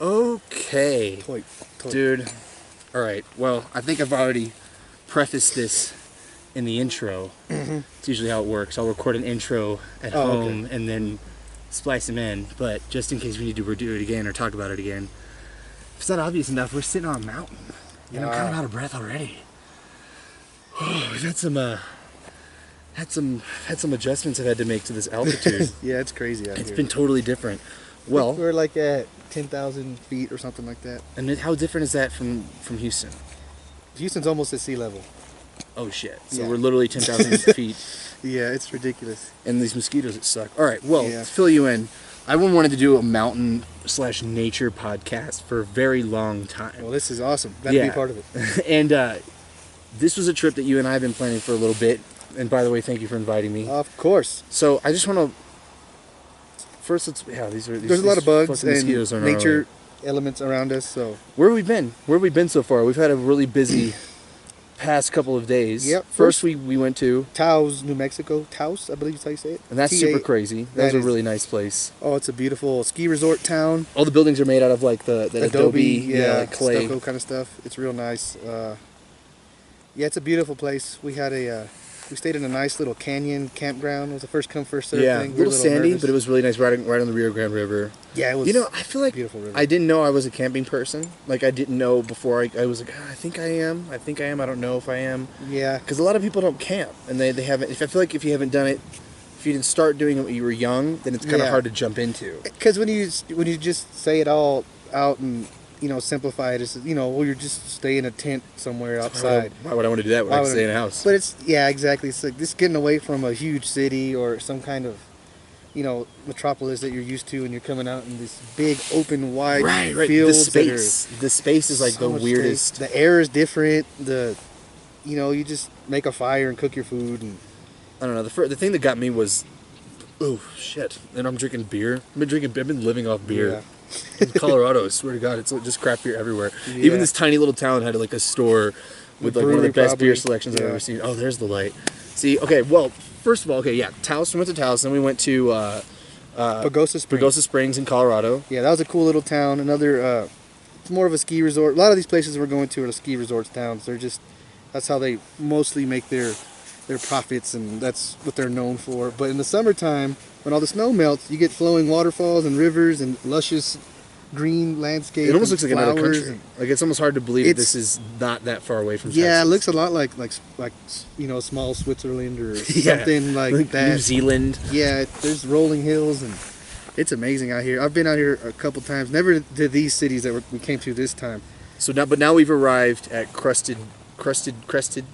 Okay. Toy. Dude. Alright, well, I think I've already prefaced this in the intro. It's usually how it works. I'll record an intro at home and then splice them in. But just in case we need to redo it again or talk about it again, if it's not obvious enough, we're sitting on a mountain. And I'm kind of out of breath already. We've had some adjustments I've had to make to this altitude. Yeah, it's crazy out here. It's been totally different. Well, we're like at 10,000 feet or something like that. And how different is that from Houston? Houston's almost at sea level. Oh shit! So we're literally 10,000 feet. Yeah, it's ridiculous. And these mosquitoes that suck. All right, well, to fill you in, I wanted to do a mountain/nature podcast for a very long time. Well, this is awesome. That'd be part of it. And this was a trip that you and I have been planning for a little bit. And by the way, thank you for inviting me. Of course. So I just want to first there's a lot of bugs and nature right. elements around us. So where have we been? Where have we been so far? We've had a really busy past couple of days. Yep. First we went to Taos, New Mexico. Taos, I believe is how you say it. And that's super crazy. That was a really nice place. Oh, it's a beautiful ski resort town. All the buildings are made out of like the adobe like clay. Stucco kind of stuff. It's real nice. Yeah, it's a beautiful place. We had we stayed in a nice little canyon campground. It was a first come first serve thing. A little sandy, but it was really nice right on the Rio Grande River. Yeah, it was. I feel like beautiful river. I didn't know I was a camping person. Like I didn't know before. I was like, I think I am. I don't know if I am. Yeah. Because a lot of people don't camp, and they haven't. I feel like if you haven't done it, if you didn't start doing it when you were young, then it's kind of hard to jump into. Because when you just say it all out and simplify it, it's you're just stay in a tent somewhere outside. Why would I want to do that when I can stay in a house? But it's exactly. It's like just getting away from a huge city or some kind of metropolis that you're used to, and you're coming out in this big open wide fields. The space is like the weirdest. The air is different. You just make a fire and cook your food, and I don't know. The thing that got me was, oh shit! And I'm drinking beer. I've been living off beer. Yeah. In Colorado, I swear to God, it's just craft beer everywhere. Yeah. Even this tiny little town had like a store with like one of the best beer selections I've ever seen. Oh, there's the light. See, okay, well, first of all, Taos. We went to Taos, then we went to Pagosa Springs in Colorado. Yeah, that was a cool little town. Another, it's more of a ski resort. A lot of these places we're going to are ski resorts towns. That's how they mostly make their profits, and that's what they're known for. But in the summertime, when all the snow melts, you get flowing waterfalls and rivers and luscious green landscapes. It almost looks like another country. Like it's almost hard to believe that this is not that far away from Texas. Yeah, it looks a lot like small Switzerland or something like that. New Zealand. Yeah, there's rolling hills and it's amazing out here. I've been out here a couple times. Never to these cities that we came to this time. So now we've arrived at Crested Butte.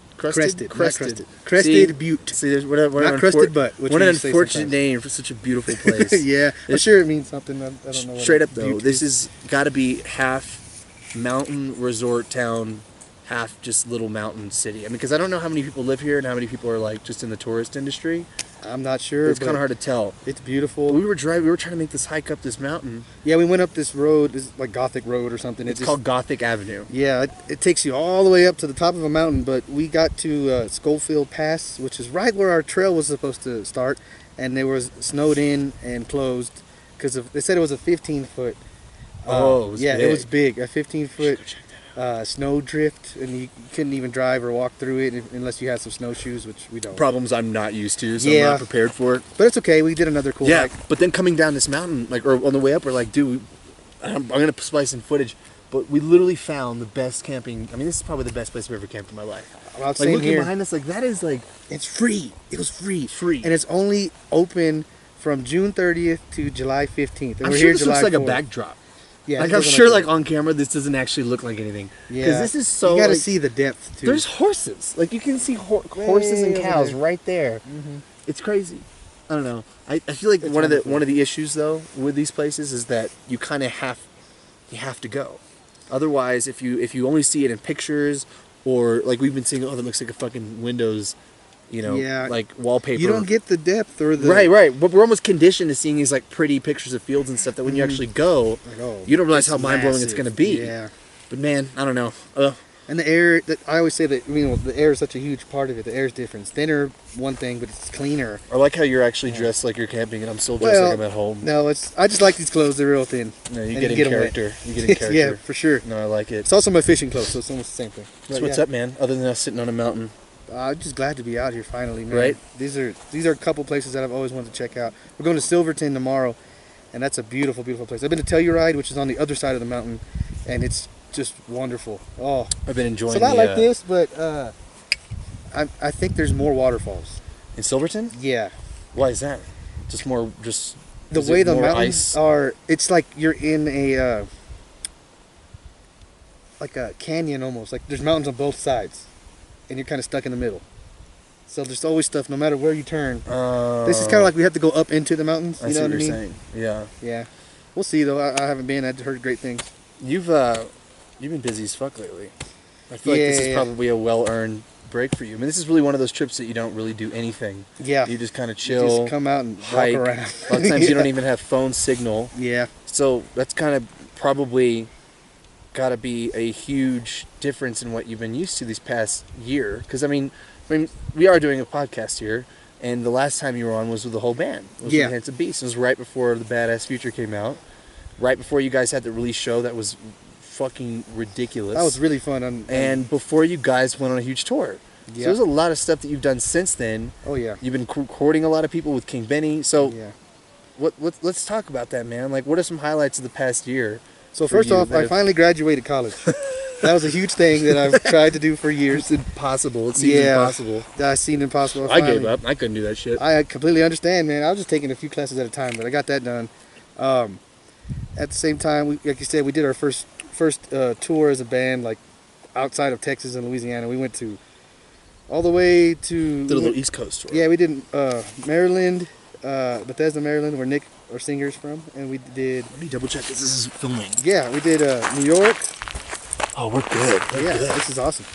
See, there's what not Crested Butte. What an unfortunate name for such a beautiful place. Yeah, I'm sure it means something. I don't know. Straight up though, this is got to be half mountain resort town, half just little mountain city. I mean, because I don't know how many people live here and how many people are like just in the tourist industry. I'm not sure. It's kind of hard to tell. It's beautiful. But we were trying to make this hike up this mountain. Yeah, we went up this road, this like Gothic Road or something. It's called Gothic Avenue. Yeah, it takes you all the way up to the top of a mountain, but we got to Schofield Pass, which is right where our trail was supposed to start, and it was snowed in and closed because they said it was a 15-foot. It was big. It was big, a 15-foot snow drift, and you couldn't even drive or walk through it unless you had some snowshoes, which we don't. Problems I'm not used to, so I'm not prepared for it. But it's okay. We did another cool hike. But then coming down this mountain, or on the way up, we're like, dude, I'm gonna splice in footage. But we literally found the best camping. I mean, this is probably the best place I've ever camped in my life. Well, like looking behind us, like that is like it's free. It was free, and it's only open from June 30th to July 15th. And I'm sure this looks like a backdrop. Yeah, like I'm sure like on camera this doesn't actually look like anything. Yeah, because this is so. You got to see the depth too. There's horses. Like you can see horses and cows right there. Mm-hmm. It's crazy. I don't know. I feel like one of the issues though with these places is that you kind of have to go. Otherwise, if you only see it in pictures or like we've been seeing, that looks like a fucking Windows. Like wallpaper. You don't get the depth or the... Right. But we're almost conditioned to seeing these like pretty pictures of fields and stuff that when you actually go, you don't realize how mind-blowing it's going to be. Yeah. But man, I don't know. And the air, I always say that, you know, the air is such a huge part of it. The air is different. It's thinner, one thing, but it's cleaner. I like how you're actually dressed like you're camping, and I'm still dressed like I'm at home. No, I just like these clothes. They're real thin. No, you get in character. You get in character. Yeah, for sure. No, I like it. It's also my fishing clothes, so it's almost the same thing. So what's up, man? Other than us sitting on a mountain. I'm just glad to be out here finally, man. Right. These are a couple places that I've always wanted to check out. We're going to Silverton tomorrow, and that's a beautiful, beautiful place. I've been to Telluride, which is on the other side of the mountain, and it's just wonderful. Oh, I've been enjoying. It's a lot like this, but I think there's more waterfalls in Silverton. Yeah. Why is that? Just the way the mountains are. It's like you're in a like a canyon almost. Like there's mountains on both sides, and you're kind of stuck in the middle. So there's always stuff, no matter where you turn. This is kind of like we have to go up into the mountains. You know what I mean? Saying. Yeah. Yeah. We'll see though. I haven't been. I've heard great things. You've been busy as fuck lately. I feel like this is probably a well-earned break for you. I mean, this is really one of those trips that you don't really do anything. Yeah. You just kind of chill. You just come out and hike. walk around. A lot of times you don't even have phone signal. Yeah. So that's kind of probably got to be a huge difference in what you've been used to this past year. Because I mean, we are doing a podcast here, and the last time you were on was with the whole band. It was with Handsomebeast. It was right before the Badass Future came out. Right before you guys had the release show that was fucking ridiculous. That was really fun. And before you guys went on a huge tour. Yeah. So there's a lot of stuff that you've done since then. Oh yeah. You've been recording a lot of people with King Benny. So let's talk about that, man. Like, what are some highlights of the past year? So first off, I finally graduated college. That was a huge thing that I've tried to do for years. It's impossible. It seems impossible. That seemed impossible. I gave up. I couldn't do that shit. I completely understand, man. I was just taking a few classes at a time, but I got that done. At the same time, like you said, we did our first tour as a band, like outside of Texas and Louisiana. We went all the way to the little East Coast tour. Yeah, we did Maryland, Bethesda, Maryland, where Nick, our singer, is from, and we did. Let me double check this. This is filming. Yeah, we did New York. Oh, we're good. We're good. This is awesome.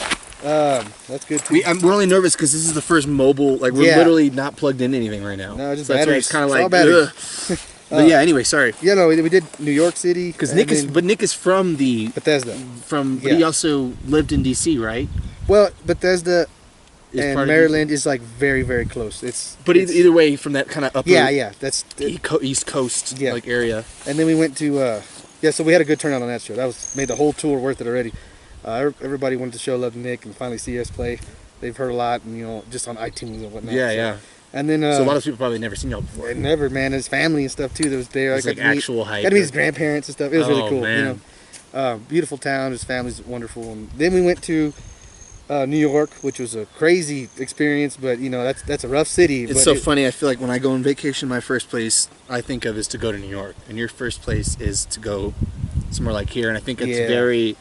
That's good too. We're only nervous because this is the first mobile. Like we're literally not plugged in anything right now. No, just that's batteries. It's kind of like ugh. But yeah. Anyway, sorry. Yeah, no, we did New York City because Nick is from the Bethesda. But he also lived in DC, right? Well, Bethesda and Maryland is like very, very close. Either way, from that kind of upper that's East Coast like area. And then we went to so we had a good turnout on that show. That made the whole tour worth it already. Everybody wanted to show love to Nick and finally see us play. They've heard a lot, and just on iTunes and whatnot. Yeah. And then so a lot of people probably never seen y'all before. Never, man. His family and stuff too. That was there. It's like actual hype. Got to meet his grandparents and stuff. It was really cool. Man. Beautiful town. His family's wonderful. And then we went to New York, which was a crazy experience. But that's a rough city. It's so funny. I feel like when I go on vacation, my first place I think of is to go to New York, and your first place is to go somewhere like here. And I think it's very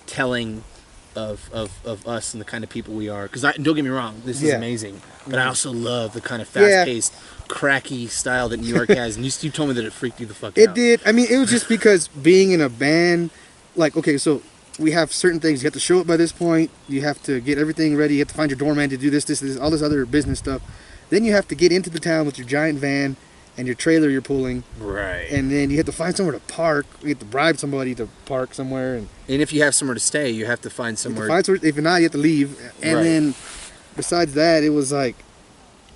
telling of us and the kind of people we are. Because don't get me wrong, this is amazing. But I also love the kind of fast-paced, cracky style that New York has. And you told me that it freaked you the fuck out. It did. I mean, it was just because being in a band, like, okay, so we have certain things. You have to show up by this point. You have to get everything ready. You have to find your doorman to do this, all this other business stuff. Then you have to get into the town with your giant van and your trailer you're pulling. Right. And then you have to find somewhere to park. You have to bribe somebody to park somewhere. And if you have somewhere to stay, you have to find somewhere. If not, you have to leave. And then besides that, it was like,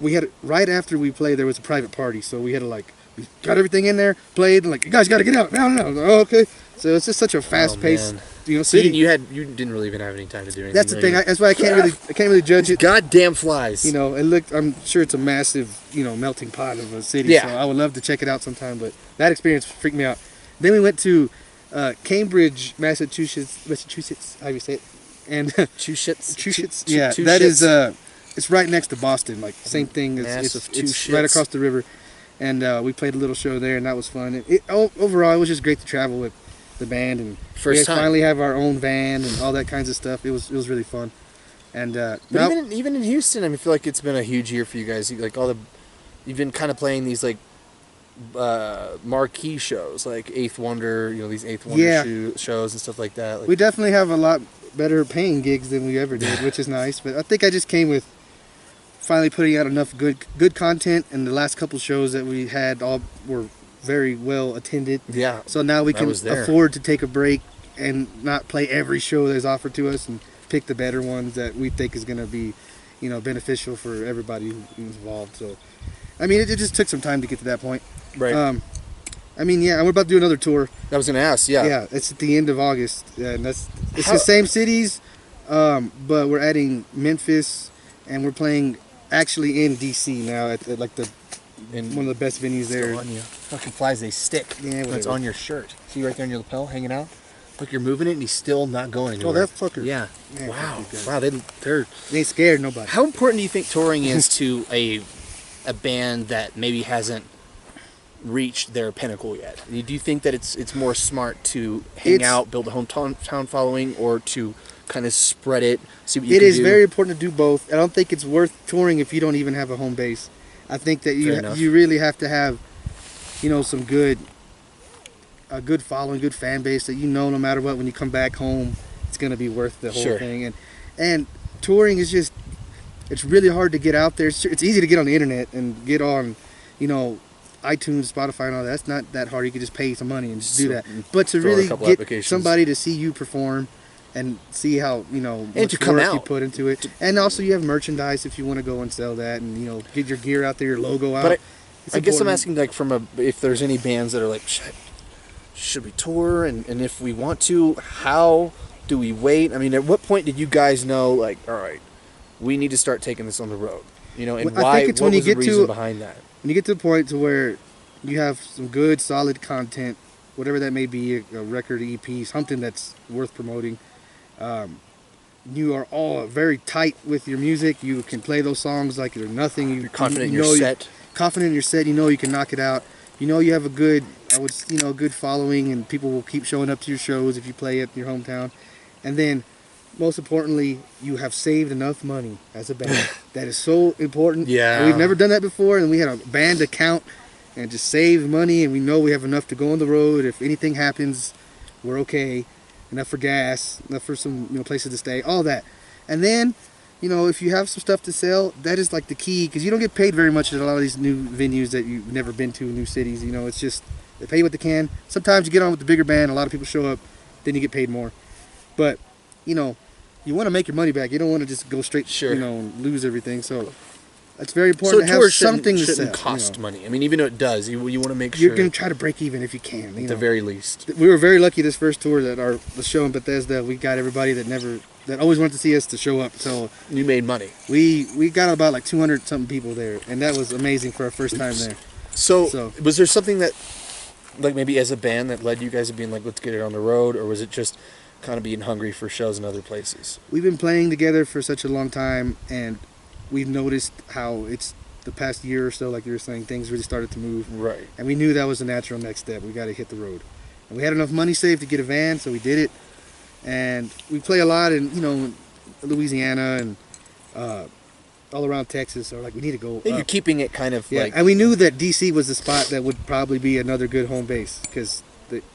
we had, right after we played, there was a private party. So we had to we got everything in there, played, and you guys got to get out. No. Oh, okay. So it's just such a fast-paced, city. You didn't really even have any time to do anything. That's the thing. That's why I can't really judge it. Goddamn flies. I'm sure it's a massive, melting pot of a city. Yeah. So I would love to check it out sometime. But that experience freaked me out. Then we went to Cambridge, Massachusetts. How do you say it? And Massachusetts. Yeah, that is. It's right next to Boston. Like same thing. It's right across the river. And we played a little show there, and that was fun. Overall, it was just great to travel with the band, and we finally have our own van and all that kinds of stuff. It was really fun. And but even in Houston, I feel like it's been a huge year for you guys. You've been kind of playing these marquee shows, like Eighth Wonder, these Eighth Wonder shows and stuff like that. We definitely have a lot better paying gigs than we ever did, which is nice. But I think I just came with finally putting out enough good content, and the last couple shows that we had all were very well attended. Yeah. So now we can afford to take a break and not play every show that's offered to us, and pick the better ones that we think is going to be, you know, beneficial for everybody who's involved. So, I mean, it just took some time to get to that point. Right. I mean, yeah, we're about to do another tour. I was going to ask, yeah. Yeah, it's at the end of August. Yeah, and it's the same cities, but we're adding Memphis, and we're playing actually in DC now at like one of the best venues there. On you. Fucking flies, they stick. Yeah, when it's on your shirt. See right there on your lapel, hanging out. Look, you're moving it, and he's still not going anywhere. Oh, that fucker. Yeah. Man, wow. fuck Wow. They ain't scared nobody. How important do you think touring is to a band that maybe hasn't reached their pinnacle yet? Do you think that it's more smart to hang out, build a hometown following, or to kind of spread it, see what you can do? It is very important to do both. I don't think it's worth touring if you don't even have a home base. I think that you really have to have, you know, a good following, good fan base that you know no matter what, when you come back home, it's going to be worth the whole thing. And touring is just, it's really hard to get out there. It's easy to get on the internet and get on, you know, iTunes, Spotify, and all that. That's not that hard. You can just pay some money and just do that. But to really get somebody to see you perform and see how, you know, much work you put into it. And also you have merchandise if you want to go and sell that and, you know, get your gear out there, your logo out. But I guess I'm asking, like, if there's any bands that are like, should we tour? And if we want to, how do we wait? I mean, at what point did you guys know, like, all right, we need to start taking this on the road? You know, and why? What was the reason behind that? When you get to the point to where you have some good, solid content, whatever that may be, a record, EP, something that's worth promoting, you are all very tight with your music. You can play those songs like they're nothing. You're confident in your set. Confident in your set. You know you can knock it out. You know you have a good, good following, and people will keep showing up to your shows if you play at your hometown. And then, most importantly, you have saved enough money as a band. That is so important. Yeah. We've never done that before, and we had a band account and just save money, and we know we have enough to go on the road. If anything happens, we're okay. Enough for gas, enough for some, you know, places to stay, all that. And then, you know, if you have some stuff to sell, that is like the key, because you don't get paid very much at a lot of these new venues that you've never been to, new cities. You know, it's just, they pay you what they can. Sometimes you get on with the bigger band, a lot of people show up, then you get paid more. But, you know, you want to make your money back. You don't want to just go straight, you know, and lose everything. So it's very important to have something to sell. Shouldn't cost money. I mean, even though it does, you want to make sure. You're going to try to break even if you can. At the very least. We were very lucky this first tour that the show in Bethesda, we got everybody that always wanted to see us to show up. So you made money. We got about like 200 something people there, and that was amazing for our first time there. So was there something that, like, maybe as a band that led you guys to being like, let's get it on the road, or was it just kind of being hungry for shows in other places? We've been playing together for such a long time, and we've noticed how it's the past year or so, like you were saying, things really started to move. Right. And we knew that was the natural next step. We got to hit the road. And we had enough money saved to get a van, so we did it. And we play a lot in, you know, Louisiana and all around Texas. So, like, we need to go. You're keeping it kind of like. And we knew that DC was the spot that would probably be another good home base, because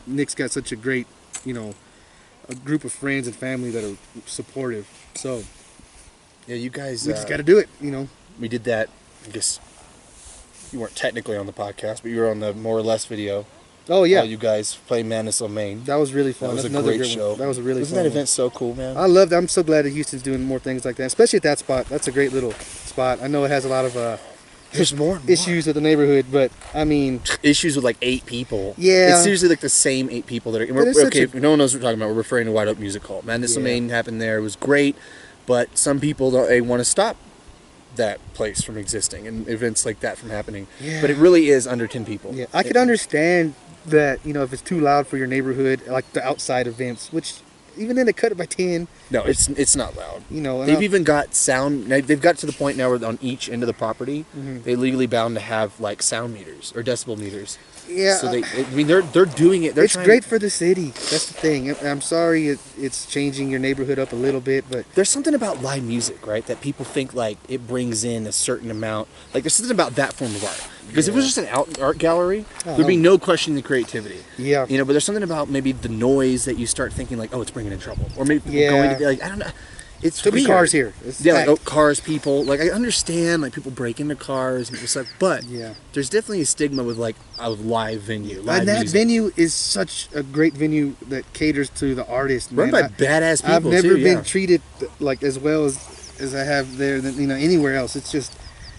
Nick's got such a great, you know, a group of friends and family that are supportive. So yeah, you guys, we just got to do it, you know. We did that. I guess you weren't technically on the podcast, but you were on the More or Less video. Oh yeah, you guys play Madness on Main. That was really fun. That was a great show. That was a really Wasn't fun that event so cool, man? I loved it. I'm so glad that Houston's doing more things like that, especially at that spot. That's a great little spot. I know it has a lot of there's more issues with the neighborhood, but I mean, issues with like 8 people. Yeah, it's usually like the same 8 people that are. Okay, no one knows what we're talking about. We're referring to White Oak Music Hall. Madness on Main happened there. It was great, but some people they want to stop that place from existing and events like that from happening. Yeah. But it really is under 10 people. Yeah, I could understand that, you know, if it's too loud for your neighborhood, like the outside events, which even then they cut it by 10. No, it's not loud. You know, they've even got sound. They've got to the point now where on each end of the property, they legally bound to have like sound meters or decibel meters. Yeah, so they're doing it. It's great for the city. That's the thing. I'm sorry it's changing your neighborhood up a little bit, but there's something about live music, right? That people think like it brings in a certain amount. Like there's something about that form of art. Because if it was just an art gallery, there'd be no question the creativity. Yeah. You know, but there's something about maybe the noise that you start thinking like, oh, it's bringing in trouble, or maybe people going to be like, I don't know. it's to be weird. cars here. It's Yeah, like packed. cars, people. Like I understand, like people break into cars and stuff, but Yeah. there's definitely a stigma with like a live venue, live And that music. venue is such a great venue that caters to the artist. Run man. by badass people I've never too, been yeah. treated like as well as I have there than anywhere else. It's just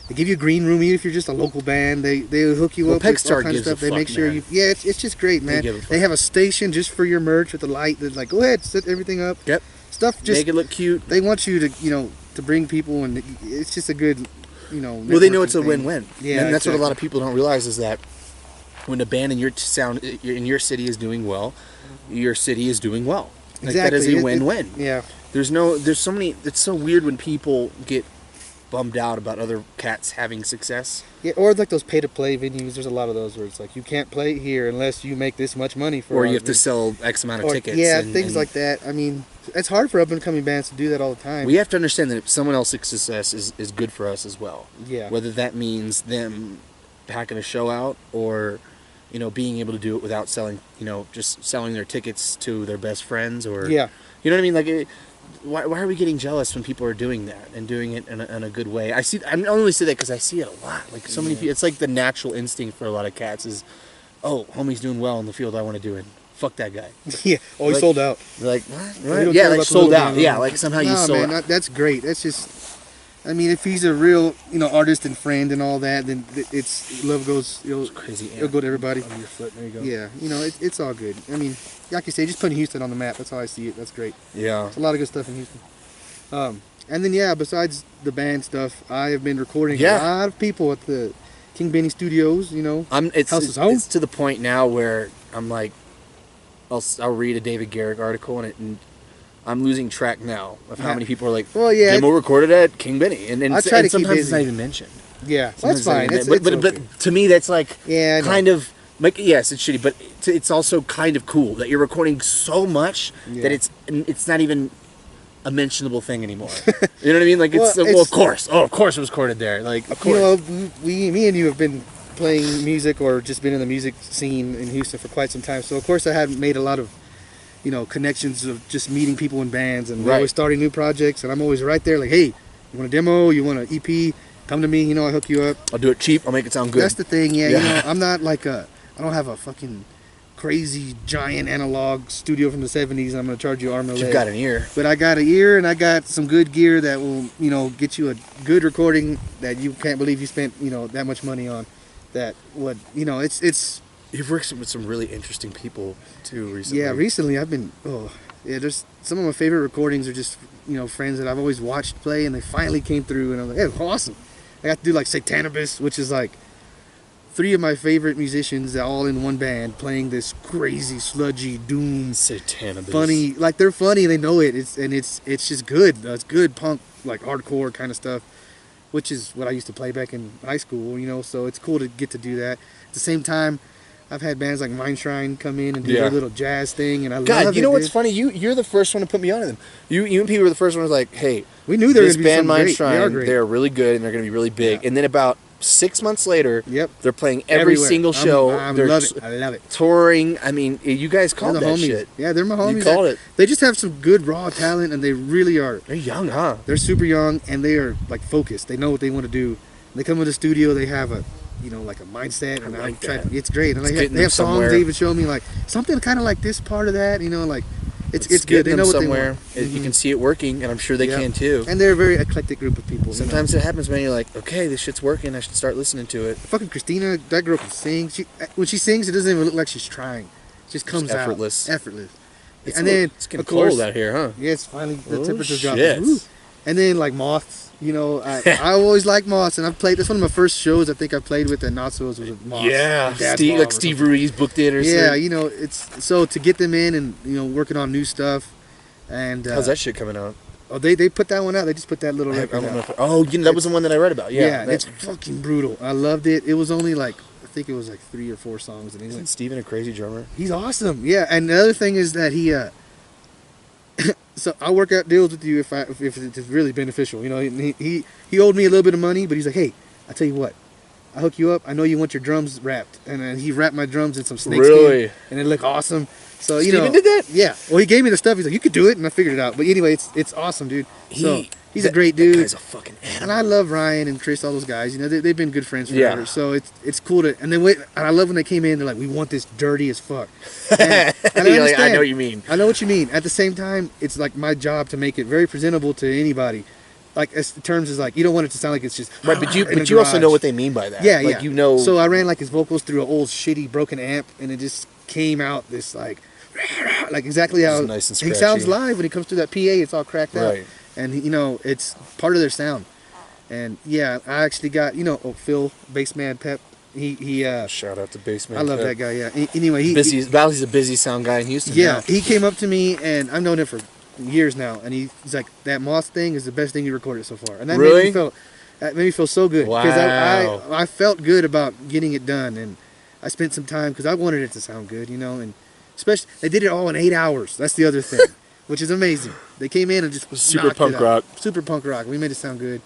they give you a green room even if you're just a local band. They hook you Well, up with Peckstar all kinds of gives a stuff. They fuck, make sure man. you it's just great, man. give a fuck. They have a station just for your merch with a light that like go ahead set everything up. Yep. Stuff just Make it look cute. they want you to to bring people and it's just a good Well, they know it's a networking thing. win-win. Yeah, and that's what a exactly. lot of people don't realize is that when a band in your in your city is doing well, your city is doing well. Like, that is Exactly. a win-win. Yeah. There's so many. It's so weird when people get bummed out about other cats having success. Yeah, or like those pay-to-play venues. There's a lot of those where it's like you can't play here unless you make this much money for. Or our you have to venue. sell X amount of Or- tickets. Yeah, and- things and like that. I mean, it's hard for up-and-coming bands to do that all the time. We have to understand that if someone else's success is good for us as well. Yeah. Whether that means them packing a show out or, being able to do it without selling, just selling their tickets to their best friends or. Yeah. You know what I mean? Like, why are we getting jealous when people are doing that and doing it in a good way? I only say that because I see it a lot. Like so many people, it's like the natural instinct for a lot of cats is, oh, homie's doing well in the field I want to do it. Fuck that guy. Yeah. Oh, he Like- sold out. They're like, what? We Right? don't Yeah, care like about the sold little out. man. Yeah, like somehow you Nah, sold man, out. that's great. That's just. I mean, if he's a real, artist and friend and all that, then it's love goes. Crazy. It'll go to everybody. On your foot. There you go. Yeah, it's all good. I mean, like you say, just putting Houston on the map. That's how I see it. That's great. Yeah. There's a lot of good stuff in Houston. And then besides the band stuff, I have been recording Yeah. a lot of people at the King Benny Studios. It's House is home. it's to the point now where I'm like, I'll read a David Garrick article and I'm losing track now of how Yeah. many people are like, Well, yeah, demo recorded at King Benny, and I try to keep sometimes it's busy. not even mentioned. Yeah, that's Sometimes fine. it's It's, not even- it's but okay. to me that's like Yeah, I know. kind of like yes, it's shitty, but it's also kind of cool that you're recording so much Yeah. that it's not even a mentionable thing anymore. You know what I mean? Like it's Well, well, it's- of course it was recorded there. Like of You course. know, me and you have been playing music or just been in the music scene in Houston for quite some time. So of course I had made a lot of, connections of just meeting people in bands and we're Right. always starting new projects. And I'm always right there, like, hey, you want a demo? You want an EP? Come to me. I hook you up. I'll do it cheap. I'll make it sound good. That's the thing. Yeah, Yeah. I'm not like I don't have a fucking crazy giant analog studio from the 70s. I'm gonna charge you arm and a You've leg. got an ear. But I got an ear and I got some good gear that will, get you a good recording that you can't believe you spent, that much money on. That would, it's You've worked with some really interesting people too recently. yeah. Recently, I've been there's some of my favorite recordings are just friends that I've always watched play and they finally came through and I'm like, hey, awesome. I got to do like Satanibus, which is like 3 of my favorite musicians all in one band playing this crazy sludgy doom Satanibus. funny, like they're funny, they know it. It's just good. It's good punk, like hardcore kind of stuff, which is what I used to play back in high school. So it's cool to get to do that. At the same time, I've had bands like Mind Shrine come in and do Yeah. their little jazz thing, and I love God, it. you know what's dude. funny? You're the first one to put me onto them. You and Pete were the first one who was like, hey, We knew they were this gonna be band something Mind great. They are Shrine, great. they're really good and they're going to be really big. Yeah. And then about 6 months later, Yep. they're playing every Everywhere. single show. I They're love it. I love it. touring. I mean, you guys called They're that the homies. shit. Yeah, they're my homies. You called it. They just have some good raw talent, and they really are. They're young, huh? They're super young, and they are like focused. They know what they want to do. They come to the studio. They have a, like a mindset, and like I'm trying. that. It's great. And It's they getting have them songs. somewhere. They even show me like something kind of like this part of that. Like it's good. getting They them know what somewhere. they want. You can see it working, and I'm sure they Yeah. can too. And they're a very eclectic group of people. Sometimes it happens, man. You're like, okay, this shit's working. I should start listening to it. Fucking Christina, that girl can sing. When she sings, it doesn't even look like she's trying. It just comes effortless. out. Effortless. It's And then, it's getting of course, cold out here, huh? yes, finally the Oh, temperature's shit. dropping. Woo. And then like Moths, I always like Moths, and I've played. That's one of my first shows I think I played with at Natsu's was with Moths. Yeah, Dad's Steve, mom like or Steve something. Ruiz booked it or Yeah, something. it's so to get them in and working on new stuff. And How's that shit coming out? Oh, they put that one out. They just put that little I record don't know out. if, oh, that was the one that I read about. Yeah, It's fucking brutal. I loved it. It was only like I think it was like 3 or 4 songs, and Isn't Steven a crazy drummer? he's awesome. Yeah, and the other thing is that he so I'll work out deals with you if it's really beneficial. He owed me a little bit of money, but he's like, hey, I tell you what, I hook you up. I know you want your drums wrapped, and he wrapped my drums in some snakeskin, Really? and it looked awesome. So you Steven know, did that? Yeah. Well, he gave me the stuff. He's like, you could do it, and I figured it out. But anyway, it's awesome, dude. So he's a great dude. That guy's a fucking animal. And I love Ryan and Chris, all those guys. You know, they've been good friends forever. So it's cool to. And then and I love when they came in. They're like, we want this dirty as fuck. And I understand. I know what you mean. I know what you mean. At the same time, it's like my job to make it very presentable to anybody. Like as terms is like you don't want it to sound like it's just right, but you also know what they mean by that. Yeah, like, yeah. You know. So I ran like his vocals through an old shitty broken amp, and it just came out this like exactly how nice and he sounds live when he comes through that PA. It's all cracked out, and you know it's part of their sound. And yeah, I actually got Phil Bassman Pep. He shout out to Bassman. I love that guy. Yeah. Anyway, he's a busy sound guy in Houston. Yeah, now. he came up to me, and I've known him for years now, and he's like, that Moth thing is the best thing you recorded so far, and that made me feel so good because I felt good about getting it done, and I spent some time because I wanted it to sound good, and especially they did it all in 8 hours. That's the other thing, which is amazing. They came in and just super punk rock. We made it sound good.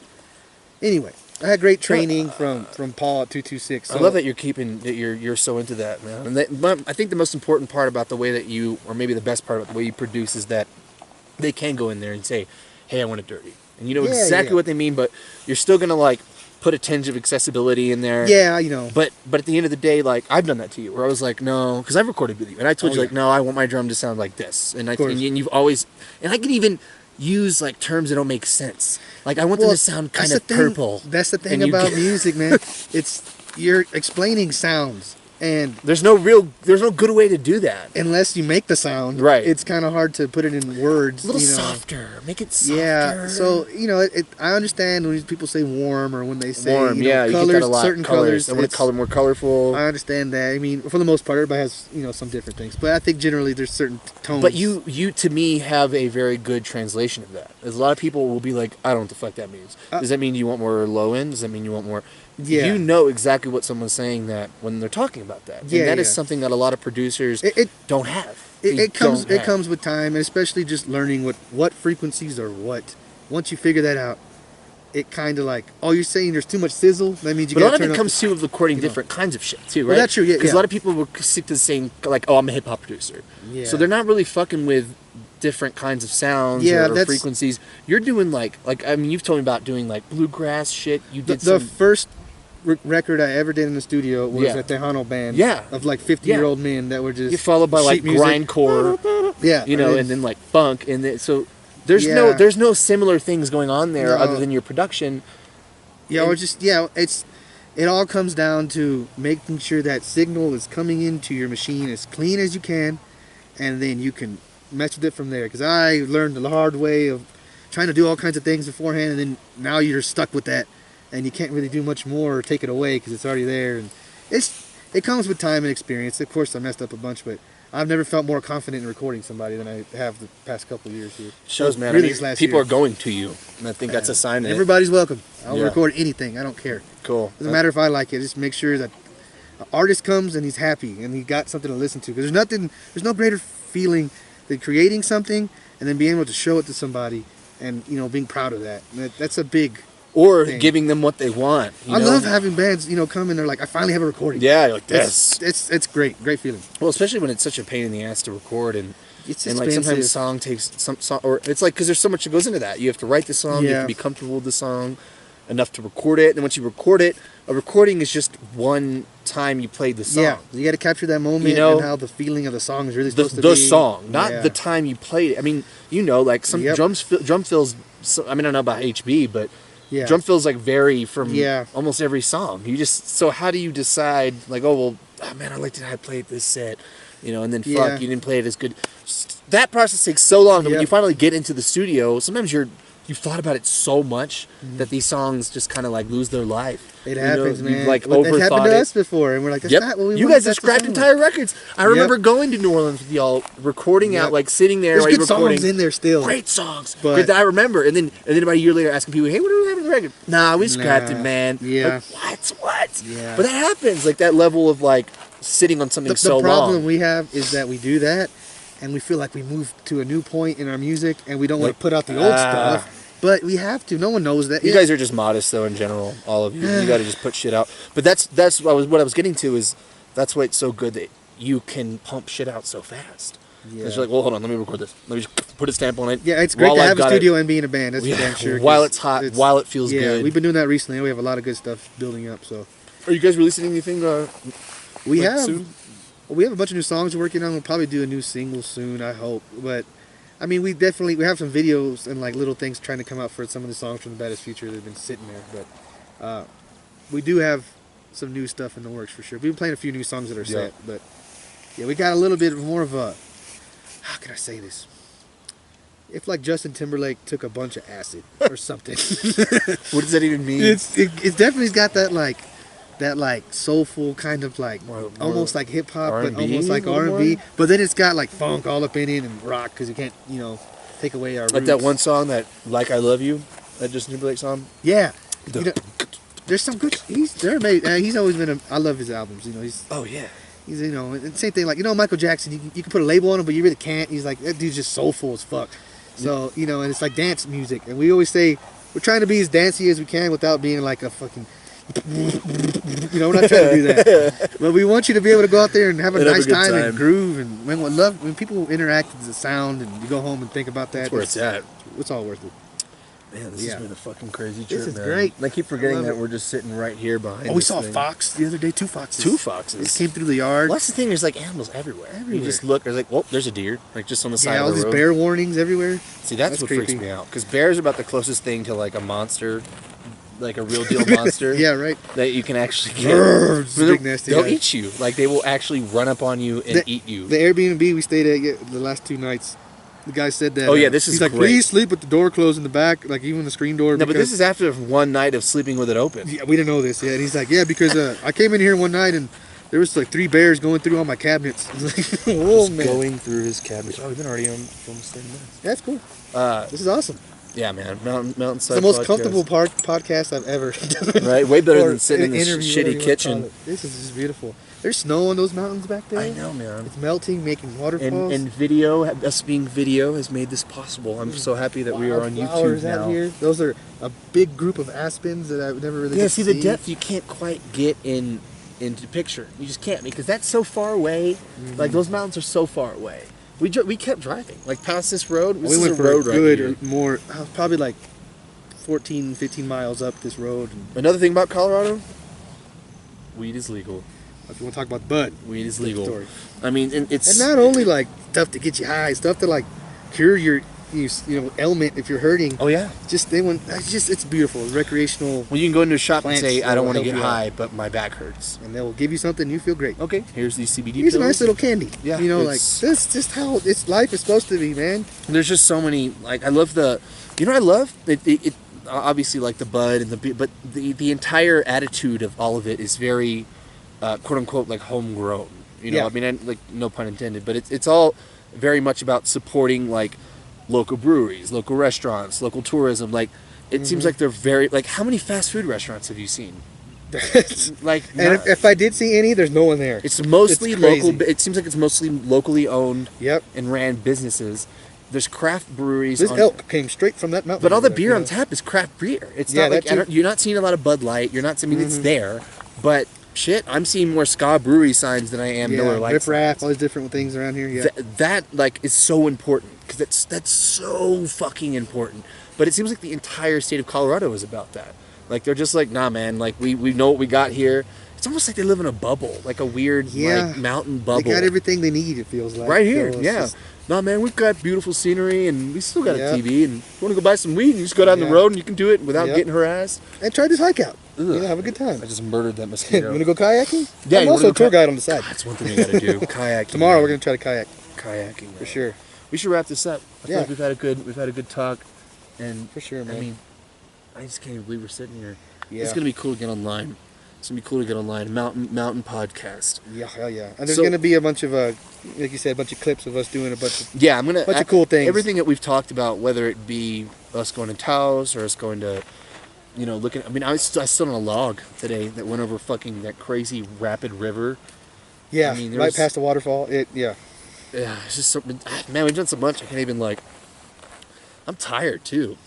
Anyway, I had great training from Paul at 226. So. I love that you're so into that, man. And I think the most important part about the way that you, or maybe the best part about the way you produce, is that they can go in there and say, hey, I want it dirty. And you know exactly what they mean, but you're still going to, like, put a tinge of accessibility in there. Yeah, But at the end of the day, like, I've done that to you, where I was like, no, because I've recorded with you, and I told you, like, no, I want my drum to sound like this. And you've always, and I can even use, like, terms that don't make sense. Like, I want them to sound kind of purple. That's the thing about music, man. You're explaining sounds. And there's no good way to do that unless you make the sound. Right. It's kind of hard to put it in words. A little softer. Make it softer. Yeah. So I understand when people say warm or when they say warm. colors, you get that a lot. Certain colors. I want to color more colorful. I understand that. I mean, for the most part, everybody has some different things. But I think generally there's certain tones. But you to me have a very good translation of that. As a lot of people will be like, I don't know what the fuck that means. Does that mean you want more low end? Does that mean you want more? Yeah. You know exactly what someone's saying that when they're talking about that. And that is something that a lot of producers don't have. It comes with time, and especially just learning what frequencies are what. Once you figure that out, it kind of like, you're saying there's too much sizzle. That means you got to turn up. But a lot of it comes to recording different kinds of shit too, right? Well, that's true. Yeah, because a lot of people will stick to the same, like, I'm a hip hop producer. Yeah. So they're not really fucking with different kinds of sounds or frequencies. You're doing like I mean, you've told me about doing like bluegrass shit. You did the first record I ever did in the studio was at Tejano band of like 50-year-old men that were just followed by like grindcore, and then like funk, and so there's no similar things going on there other than your production. It all comes down to making sure that signal is coming into your machine as clean as you can, and then you can mess with it from there. Because I learned the hard way of trying to do all kinds of things beforehand, and then now you're stuck with that. And you can't really do much more or take it away because it's already there. And it comes with time and experience. Of course, I messed up a bunch, but I've never felt more confident in recording somebody than I have the past couple of years here. Shows, man. Really, people are going to you, and I think that's a sign. Everybody's welcome. I'll record anything. I don't care. Cool. Doesn't matter if I like it. Just make sure that an artist comes and he's happy and he got something to listen to. Because there's no greater feeling than creating something and then being able to show it to somebody and being proud of that. And that's a big. Or giving them what they want. I love having bands, come in. They're like, I finally have a recording. Yeah, like this. It's great feeling. Well, especially when it's such a pain in the ass to record, and like sometimes a song takes or it's like because there's so much that goes into that. You have to write the song, you have to be comfortable with the song enough to record it, and then once you record it, a recording is just one time you played the song. Yeah, you got to capture that moment and how the feeling of the song is really supposed to be. The song, not the time you played it. I mean, like some drum fills. I mean, I don't know about HB, but. Yeah. Drum fills like vary from almost every song. So how do you decide like, man, I liked it how I played this set, and then you didn't play it as good. That process takes so long that when you finally get into the studio, sometimes you've thought about it so much that these songs just kind of like lose their life. It happens, man. You've like overthought it happened to us before, and we're like, that's not what we You guys have scrapped entire records. I remember going to New Orleans with y'all, recording out, like sitting there. There's good songs in there still. Great songs. But I remember, and then about a year later, asking people, hey, what do we have in the record? Nah, we scrapped it, man. Yeah. Like, what? Yeah. But that happens, like that level of like sitting on something so long. The problem we have is that we do that, and we feel like we moved to a new point in our music, and we don't want to put out the old stuff. But we have to. No one knows that. You guys are just modest, though, in general. All of you. You got to just put shit out. But that's what I was getting to is that's why it's so good that you can pump shit out so fast. Yeah. So she's like, well, hold on, let me record this. Let me just put a stamp on it. Yeah, it's great to have a studio and be in a band. That's for damn sure. While it's hot, while it feels good. Yeah, we've been doing that recently. We have a lot of good stuff building up. So, are you guys releasing anything? We have. Soon? Well, we have a bunch of new songs we're working on. We'll probably do a new single soon, I hope. But I mean, we have some videos and like little things trying to come out for some of the songs from the Baddest Future that have been sitting there. But we do have some new stuff in the works for sure. We've been playing a few new songs that are set, but yeah, we got a little bit more of a, how can I say this? If like Justin Timberlake took a bunch of acid or something. What does that even mean? It's definitely got that like soulful kind of like more almost like hip hop, but almost like R&B. But then it's got like funk all up in it and rock because you can't take away our like roots. that one song that Like I Love You, that Justin Timberlake song. Yeah, there's some good. He's always been I love his albums. He's and same thing like Michael Jackson. You can put a label on him, but you really can't. He's like that dude's just soulful as fuck. So and it's like dance music, and we always say we're trying to be as dancey as we can without being like a fucking. We're not trying to do that, but we want you to be able to go out there and have a nice time and groove. And when people interact with the sound, and you go home and think about that, that's where it's at. It's all worth it. Man, this has been a fucking crazy trip. This is great. And I keep forgetting that we're just sitting right here behind. Oh, we saw a fox the other day. 2 foxes. 2 foxes. They came through the yard. Well, that's the thing. There's like animals everywhere. You just look. There's like, there's a deer, like just on the side of the road. Yeah, all these bear warnings everywhere. See, that's what freaks me out. Because bears are about the closest thing to like a monster, like a real deal monster. Yeah, right. That you can actually get. Big nasty. They'll eat you. Like they will actually run up on you and eat you. The Airbnb we stayed at the last 2 nights. The guy said that. Oh yeah, this is he's like, great. Please sleep with the door closed in the back, like even the screen door. No, but this is after one night of sleeping with it open. Yeah, we didn't know this. Yeah, and he's like, because I came in here one night and there was like 3 bears going through all my cabinets. Whoa, man. Going through his cabinets. Oh, we've been already on almost 30 minutes. That's cool. This is awesome. Yeah, man. Mountainside. It's the most comfortable podcast I've ever done. Right, way better than sitting in this shitty kitchen. This is just beautiful. There's snow on those mountains back there. I know, man. It's melting, making waterfalls. And video, us being video, has made this possible. I'm so happy that we are on YouTube now. Out here. Those are a big group of aspens that I've never really. Yeah, see the depth you can't quite get into picture. You just can't because that's so far away. Mm-hmm. Like those mountains are so far away. We kept driving like past this road. We went for a good more probably like 14, 15 miles up this road. Another thing about Colorado, weed is legal. If you want to talk about bud, weed is legal. I mean, it's and not only like stuff to get you high, stuff to like cure your ailment if you're hurting. Oh yeah, it's beautiful. It's recreational. Well, you can go into a shop and say, I don't want to get high, but my back hurts, and they will give you something. You feel great. Okay, here's these CBD. Here's a nice little candy. Yeah, like this. Just how life is supposed to be, man. There's just so many. Like I love I love it. Obviously, like the bud and but the entire attitude of all of it is very. Quote unquote like homegrown, I mean, like no pun intended, but it's all very much about supporting like local breweries, local restaurants, local tourism. Like it seems like they're very like how many fast food restaurants have you seen? Like, and if I did see any, there's no one there. It's mostly local. It seems like it's mostly locally owned. Yep. And ran businesses. There's craft breweries. This elk came straight from that mountain. But all the beer on tap is craft beer. It's not like you're not seeing a lot of Bud Light. You're not. I mean, it's there, but. Shit, I'm seeing more ska brewery signs than I am Miller Lite. Rip Raff, all these different things around here. Yeah, that like is so important because that's so fucking important. But it seems like the entire state of Colorado is about that. Like they're just like, nah, man. Like we know what we got here. It's almost like they live in a bubble, like a weird like mountain bubble. They got everything they need. It feels like right here. Nah, man, we've got beautiful scenery and we still got a TV. And if you want to go buy some weed, and you just go down the road and you can do it without getting harassed. And try this hike out. Have a good time. I just murdered that mosquito. You want to go kayaking? Yeah, I'm also a tour guide on the side. That's one thing you got to do. Kayaking. Tomorrow we're gonna try to kayak. Kayaking for sure. We should wrap this up. I feel like we've had a good talk, and for sure, man. I mean, I just can't even believe we're sitting here. Yeah. It's gonna be cool to get online. It's gonna be cool to get online. Mountain podcast. Yeah, hell yeah. And there's gonna be a bunch of like you said, a bunch of clips of us doing a bunch of bunch of cool things. Everything that we've talked about, whether it be us going to Taos or us going to. Looking. I mean, I was still on a log today that went over fucking that crazy rapid river. Yeah, I mean, right past the waterfall. Yeah, it's just something. Man, we've done so much. I can't even I'm tired too.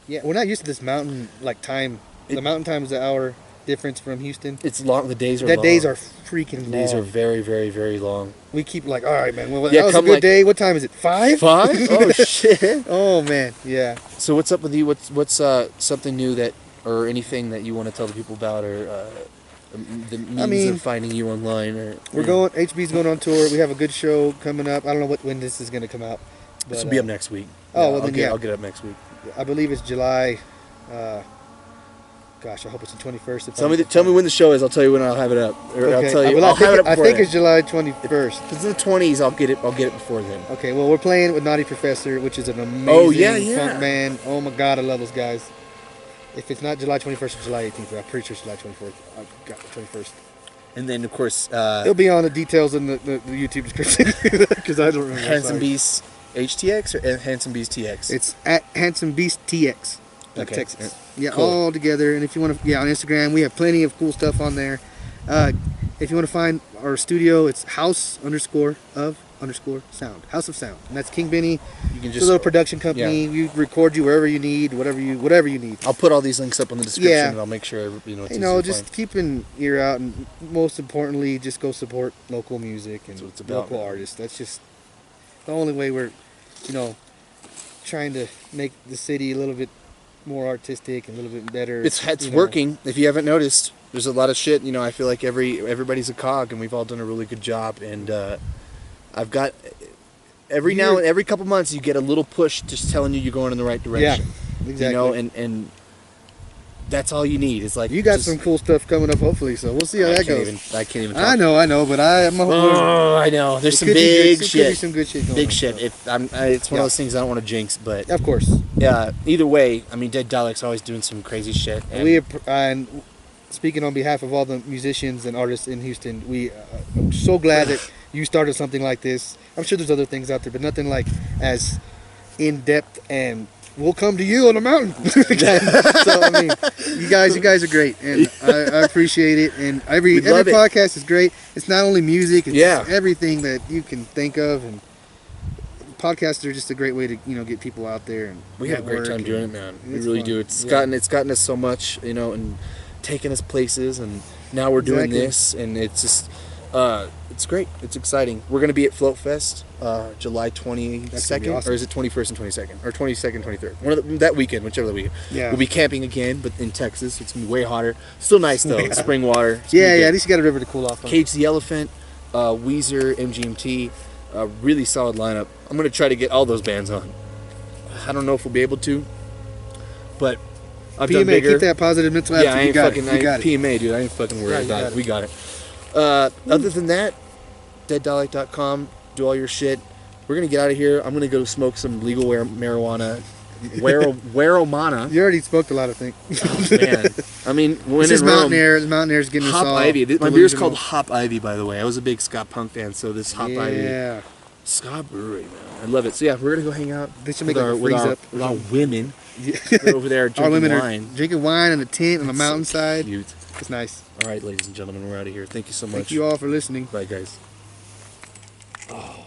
Yeah, we're not used to this mountain time. The mountain time is an hour. difference from Houston. It's long. The days are The long. days are freaking long. The days are very, very, very long. We keep like, all right, man. Well, Yeah, that was a come good like- day. What time is it? 5? 5? Oh shit. Oh man, yeah. So what's up with you? What's something new that, or anything that you want to tell the people about, or the means of finding you online, or We're going. HB's going on tour. We have a good show coming up. I don't know when this is going to come out. But, This will be up next week. Oh, well, then, I'll get up next week. I believe it's July. Gosh, I hope it's the 21st. Tell me when the show is. I'll tell you when I'll have it up. Or Okay. I'll tell you. Well, I'll have it up I before think then. it's July 21st. If it's in the 20s, I'll get it before then. Okay, well, we're playing with Naughty Professor, which is an amazing yeah. funk band. Oh my God, I love those guys. If it's not July 21st, it's July 18th. But I'm pretty sure it's July 24th. I got the 21st. And then, of course, It'll be on the details in the YouTube description because I don't remember. Handsomebeast HTX or Handsomebeast TX? It's at Handsomebeast TX. Okay. Texas. Yeah, Cool. all together. And if you want to, on Instagram, we have plenty of cool stuff on there. If you want to find our studio, it's house_of_sound. House of Sound. And that's King Benny. You can It's just a little production company. We record you wherever you need, whatever you need. I'll put all these links up in the description, Yeah. and I'll make sure it's easy to Just find. keep an ear out, and most importantly, just go support local music and That's what it's about, local man. artists. That's just the only way we're, trying to make the city a little bit more artistic and a little bit better. It's working. If you haven't noticed, there's a lot of shit. I feel like everybody's a cog, and we've all done a really good job. And I've got every couple months you get a little push, just telling you you're going in the right direction. Yeah, exactly. And that's all you need. It's like You got some cool stuff coming up, hopefully. So we'll see how that goes. I can't even. Talk. I know, but I'm. Oh, I know. There's some Could be big good shit. some good shit going Big on, shit. so. It's one of those things I don't want to jinx, but Of course. either way, Dead Dialect's always doing some crazy shit. And And speaking on behalf of all the musicians and artists in Houston, I'm so glad that you started something like this. I'm sure there's other things out there, but nothing like as in depth, and we'll come to you on the mountain. So you guys are great, and I appreciate it. And every love it. podcast is great. It's not only music; it's Yeah. everything that you can think of, and podcasts are just a great way to get people out there. And we have a great network, time and doing it, man. We it's really fun. do. It's Yeah. gotten us so much, and taking us places, and now we're doing Exactly. this, and it's just it's great. It's exciting. We're gonna be at Float Fest July 22nd, awesome. or is it 21st and 22nd, or 22nd, 23rd? That weekend, whichever the weekend. Yeah. We'll be camping again, but in Texas. It's gonna be way hotter. Still nice though. Yeah. Spring water. It's gonna be Yeah, good. at least you got a river to cool off on. Cage the Elephant, Weezer, MGMT, really solid lineup. I'm gonna try to get all those bands on. I don't know if we'll be able to, but I've done PMA, bigger. keep that positive mental Yeah, attitude. I ain't fucking You got it. PMA, dude. I ain't fucking worried Yeah, you about got it. it. We got it. Other than that, deaddialect.com. Do all your shit. We're gonna get out of here. I'm gonna go smoke some legal marijuana. Waromana. You already smoked a lot of things. Man, when This is in Rome, Mountain Air. Mountain Air's getting us Hop all Ivy. My delusional. beer's called Hop Ivy, by the way. I was a big Scott Punk fan, so this Hop Ivy. Yeah. Scott Brewery, man. I love it. So yeah, we're gonna go hang out They should with make like our, a with, freeze our, up. with our women. They're over there Our drinking women wine. are drinking wine in a tent on the It's so mountainside. cute. It's nice. All right, ladies and gentlemen, we're out of here. Thank you so much. Thank you all for listening. Bye, guys. Oh.